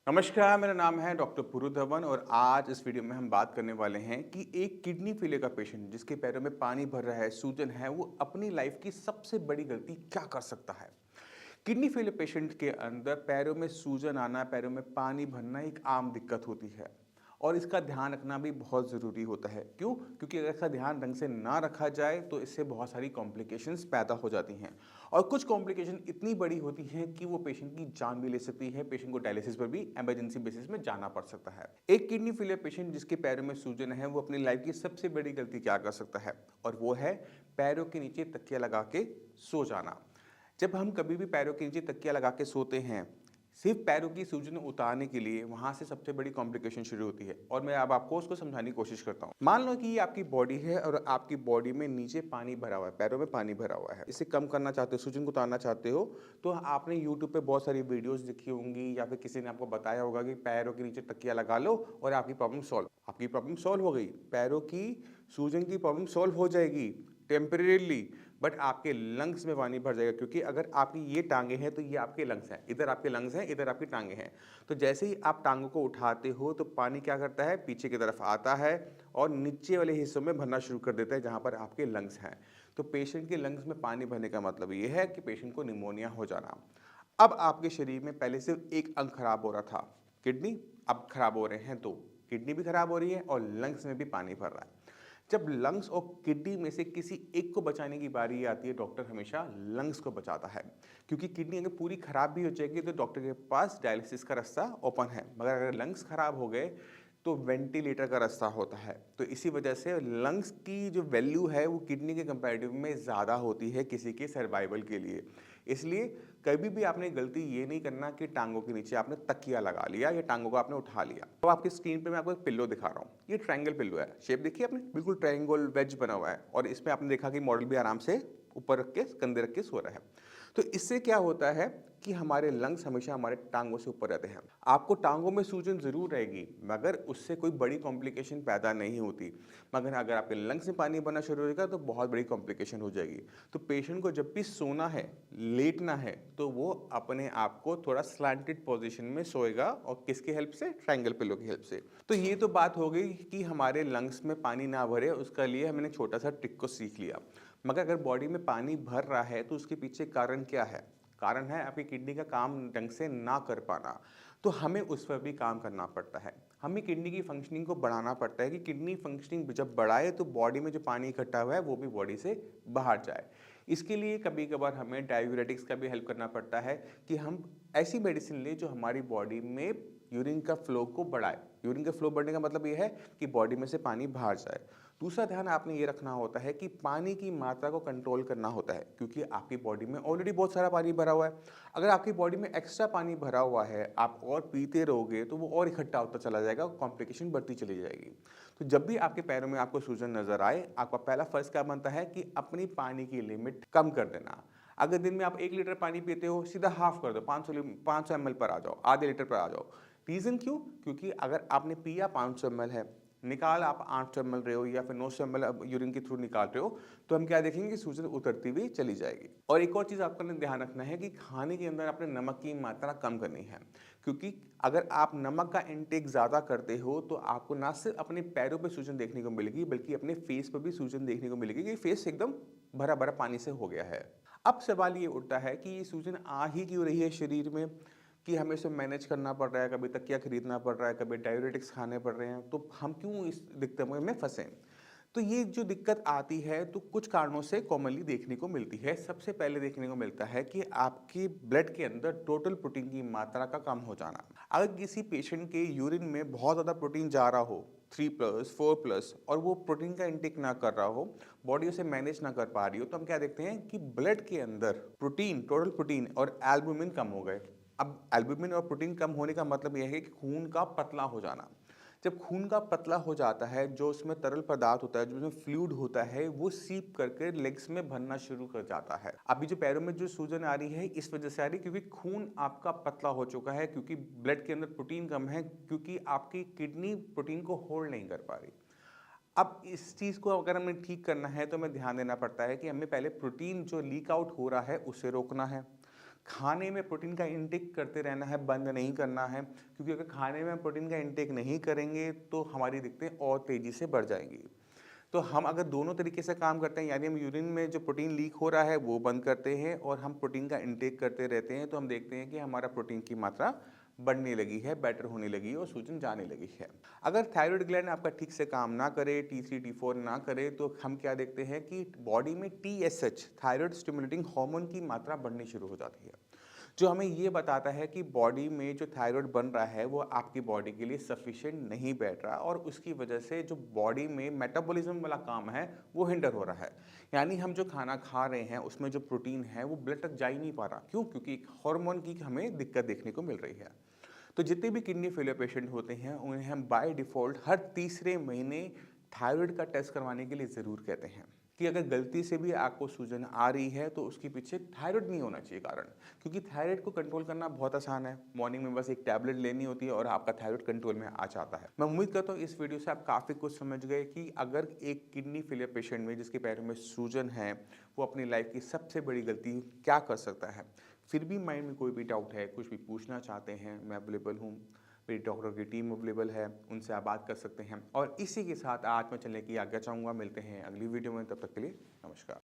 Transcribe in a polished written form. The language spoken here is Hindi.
नमस्कार, मेरा नाम है डॉक्टर पुरु धवन और आज इस वीडियो में हम बात करने वाले हैं कि एक किडनी फेलियर का पेशेंट जिसके पैरों में पानी भर रहा है, सूजन है, वो अपनी लाइफ की सबसे बड़ी गलती क्या कर सकता है। किडनी फेलियर पेशेंट के अंदर पैरों में सूजन आना, पैरों में पानी भरना एक आम दिक्कत होती है और इसका ध्यान रखना भी बहुत ज़रूरी होता है। क्यों? क्योंकि अगर इसका ध्यान ढंग से ना रखा जाए तो इससे बहुत सारी कॉम्प्लिकेशंस पैदा हो जाती हैं और कुछ कॉम्प्लिकेशन इतनी बड़ी होती हैं कि वो पेशेंट की जान भी ले सकती है। पेशेंट को डायलिसिस पर भी इमरजेंसी बेसिस में जाना पड़ सकता है। एक किडनी फेलियर पेशेंट जिसके पैरों में सूजन है, वो अपनी लाइफ की सबसे बड़ी गलती क्या कर सकता है और वो है पैरों के नीचे तकिया लगा के सो जाना। जब हम कभी भी पैरों के नीचे तकिया लगा के सोते हैं, सिर्फ पैरों की सूजन उतारने के लिए वहाँ से सबसे बड़ी कॉम्प्लिकेशन शुरू होती है और मैं अब आपको उसको समझाने की कोशिश करता हूँ। मान लो कि ये आपकी बॉडी है और आपकी बॉडी में नीचे पानी भरा हुआ है, पैरों में पानी भरा हुआ है। इसे कम करना चाहते हो, सूजन को उतारना चाहते हो, तो आपने यूट्यूब पे बहुत सारी वीडियोस देखी होंगी या फिर किसी ने आपको बताया होगा कि पैरों के नीचे तकिया लगा लो और आपकी प्रॉब्लम सॉल्व। आपकी प्रॉब्लम सॉल्व हो गई, पैरों की सूजन की प्रॉब्लम सॉल्व हो जाएगी टेम्परेरीली, बट आपके लंग्स में पानी भर जाएगा। क्योंकि अगर आपकी ये टांगे हैं तो ये आपके लंग्स हैं, इधर आपके लंग्स हैं, इधर आपकी टांगे हैं। तो जैसे ही आप टांगों को उठाते हो तो पानी क्या करता है, पीछे की तरफ आता है और नीचे वाले हिस्सों में भरना शुरू कर देता है जहाँ पर आपके लंग्स हैं। तो पेशेंट के लंग्स में पानी भरने का मतलब ये है कि पेशेंट को निमोनिया हो जाना। अब आपके शरीर में पहले सिर्फ एक अंग खराब हो रहा था, किडनी, अब खराब हो रहे हैं दो, किडनी भी खराब हो रही है और लंग्स में भी पानी भर रहा है। जब लंग्स और किडनी में से किसी एक को बचाने की बारी आती है, डॉक्टर हमेशा लंग्स को बचाता है। क्योंकि किडनी अगर पूरी खराब भी हो जाएगी तो डॉक्टर के पास डायलिसिस का रास्ता ओपन है, मगर अगर लंग्स खराब हो गए तो वेंटिलेटर का रास्ता होता है। तो इसी वजह से लंग्स की जो वैल्यू है वो किडनी के कंपैरेटिव में ज़्यादा होती है किसी के सर्वाइवल के लिए। इसलिए कभी भी आपने गलती ये नहीं करना कि टांगों के नीचे आपने तकिया लगा लिया या टांगों को आपने उठा लिया। अब आपकी स्क्रीन पे मैं आपको एक पिल्लो दिखा रहा हूँ, ये ट्रायंगल पिल्लो है। शेप देखिए आपने, बिल्कुल ट्रायंगल वेज बना हुआ है और इसमें आपने देखा कि मॉडल भी आराम से ऊपर रख के कंधे रख के सो रहा है। तो इससे क्या होता है कि हमारे लंग्स हमेशा हमारे टांगों से ऊपर रहते हैं। आपको टांगों में सूजन जरूर रहेगी मगर उससे कोई बड़ी कॉम्प्लिकेशन पैदा नहीं होती। मगर अगर आपके लंग्स में पानी भरना शुरू होगा तो बहुत बड़ी कॉम्प्लिकेशन हो जाएगी। तो पेशेंट को जब भी सोना है, लेटना है, तो वो अपने आप को थोड़ा स्लैंटेड पोजीशन में सोएगा और किसकी हेल्प से, ट्रायंगल पिलो की हेल्प से। तो ये तो बात हो गई कि हमारे लंग्स में पानी ना भरे, उसका लिए हमने छोटा सा ट्रिक को सीख लिया। मगर अगर बॉडी में पानी भर रहा है तो उसके पीछे कारण क्या है? कारण है आपकी किडनी का काम ढंग से ना कर पाना। तो हमें उस पर भी काम करना पड़ता है। हमें किडनी की फंक्शनिंग को बढ़ाना पड़ता है कि किडनी फंक्शनिंग जब बढ़ाए तो बॉडी में जो पानी इकट्ठा हुआ है वो भी बॉडी से बाहर जाए। इसके लिए कभी कभार हमें डायूरेटिक्स का भी हेल्प करना पड़ता है कि हम ऐसी मेडिसिन लें जो हमारी बॉडी में यूरिन का फ्लो को बढ़ाए। यूरिन का फ्लो बढ़ने का मतलब ये है कि बॉडी में से पानी बाहर जाए। दूसरा ध्यान आपने ये रखना होता है कि पानी की मात्रा को कंट्रोल करना होता है, क्योंकि आपकी बॉडी में ऑलरेडी बहुत सारा पानी भरा हुआ है। अगर आपकी बॉडी में एक्स्ट्रा पानी भरा हुआ है, आप और पीते रहोगे तो वो और इकट्ठा होता चला जाएगा, कॉम्प्लिकेशन बढ़ती चली जाएगी। तो जब भी आपके पैरों में आपको सूजन नजर आए, आपका पहला फर्ज क्या बनता है कि अपनी पानी की लिमिट कम कर देना। अगर दिन में आप 1 लीटर पानी पीते हो, सीधा हाफ कर दो, 500 ml पर आ जाओ, आधे लीटर पर आ जाओ। रीज़न क्यों? क्योंकि अगर आपने पिया 500 ml है, निकाल आप 800 ml रहे हो या फिर 900 ml यूरिन के थ्रू निकाल रहे हो, तो हम क्या देखेंगे कि सूजन उतरती हुई चली जाएगी। और एक और चीज़ आपको ध्यान रखना है कि खाने के अंदर आपने नमक की मात्रा कम करनी है। क्योंकि अगर आप नमक का इंटेक ज़्यादा करते हो तो आपको ना सिर्फ अपने पैरों पे सूजन देखने को मिलेगी बल्कि अपने फेस पर भी सूजन देखने को मिलेगी कि फेस एकदम भरा भरा पानी से हो गया है। अब सवाल ये उठता है कि ये सूजन आ ही क्यों रही है शरीर में, कि हमें इसे मैनेज करना पड़ रहा है, कभी तकिया खरीदना पड़ रहा है, कभी डायूरेटिक्स खाने पड़ रहे हैं, तो हम क्यों इस दिक्कत में फंसे। तो ये जो दिक्कत आती है तो कुछ कारणों से कॉमनली देखने को मिलती है। सबसे पहले देखने को मिलता है कि आपके ब्लड के अंदर टोटल प्रोटीन की मात्रा का कम हो जाना। अगर किसी पेशेंट के यूरिन में बहुत ज़्यादा प्रोटीन जा रहा हो, 3+, 4+, और वो प्रोटीन का इंटेक ना कर रहा हो, बॉडी उसे मैनेज ना कर पा रही हो, तो हम क्या देखते हैं कि ब्लड के अंदर प्रोटीन, टोटल प्रोटीन और एल्बुमिन कम हो गए। अब एल्बुमिन और प्रोटीन कम होने का मतलब यह है कि खून का पतला हो जाना। जब खून का पतला हो जाता है, जो उसमें तरल पदार्थ होता है, जो उसमें फ्लूइड होता है, वो सीप करके लेग्स में भरना शुरू कर जाता है। अभी जो पैरों में जो सूजन आ रही है इस वजह से आ रही है क्योंकि खून आपका पतला हो चुका है, क्योंकि ब्लड के अंदर प्रोटीन कम है, क्योंकि आपकी किडनी प्रोटीन को होल्ड नहीं कर पा रही। अब इस चीज़ को अगर हमें ठीक करना है तो हमें ध्यान देना पड़ता है कि हमें पहले प्रोटीन जो लीक आउट हो रहा है उसे रोकना है। खाने में प्रोटीन का इंटेक करते रहना है, बंद नहीं करना है, क्योंकि अगर खाने में प्रोटीन का इंटेक नहीं करेंगे तो हमारी दिक्कतें और तेज़ी से बढ़ जाएँगी। तो हम अगर दोनों तरीके से काम करते हैं, यानी हम यूरिन में जो प्रोटीन लीक हो रहा है वो बंद करते हैं और हम प्रोटीन का इंटेक करते रहते हैं, तो हम देखते हैं कि हमारा प्रोटीन की मात्रा बढ़ने लगी है, बेटर होने लगी है और सूजन जाने लगी है। अगर थायराइड ग्लैंड आपका ठीक से काम ना करे, T3 T4 ना करे, तो हम क्या देखते हैं कि बॉडी में TSH थायराइड स्टिमुलेटिंग हार्मोन की मात्रा बढ़नी शुरू हो जाती है, जो हमें ये बताता है कि बॉडी में जो थायराइड बन रहा है वो आपकी बॉडी के लिए सफिशिएंट नहीं बैठ रहा और उसकी वजह से जो बॉडी में मेटाबॉलिज्म वाला काम है वो हिंडर हो रहा है। यानी हम जो खाना खा रहे हैं उसमें जो प्रोटीन है वो ब्लड तक जा ही नहीं पा रहा। क्यों? क्योंकि एक हार्मोन की हमें दिक्कत देखने को मिल रही है। तो जितने भी किडनी फेलियर पेशेंट होते हैं उन्हें हम बाय डिफ़ॉल्ट हर तीसरे महीने थायराइड का टेस्ट करवाने के लिए ज़रूर कहते हैं कि अगर गलती से भी आपको सूजन आ रही है तो उसके पीछे थायराइड नहीं होना चाहिए कारण, क्योंकि थायराइड को कंट्रोल करना बहुत आसान है। मॉर्निंग में बस एक टैबलेट लेनी होती है और आपका थायराइड कंट्रोल में आ जाता है। मैं उम्मीद करता हूँ इस वीडियो से आप काफ़ी कुछ समझ गए कि अगर एक किडनी फेलियर पेशेंट में जिसके पैरों में सूजन है वो अपनी लाइफ की सबसे बड़ी गलती क्या कर सकता है। फिर भी माइंड में कोई भी डाउट है, कुछ भी पूछना चाहते हैं, मैं अवेलेबल हूँ। मेरी डॉक्टर की टीम अवेलेबल है, उनसे आप बात कर सकते हैं। और इसी के साथ आज मैं चलने की आज्ञा चाहूँगा। मिलते हैं अगली वीडियो में, तब तक के लिए नमस्कार।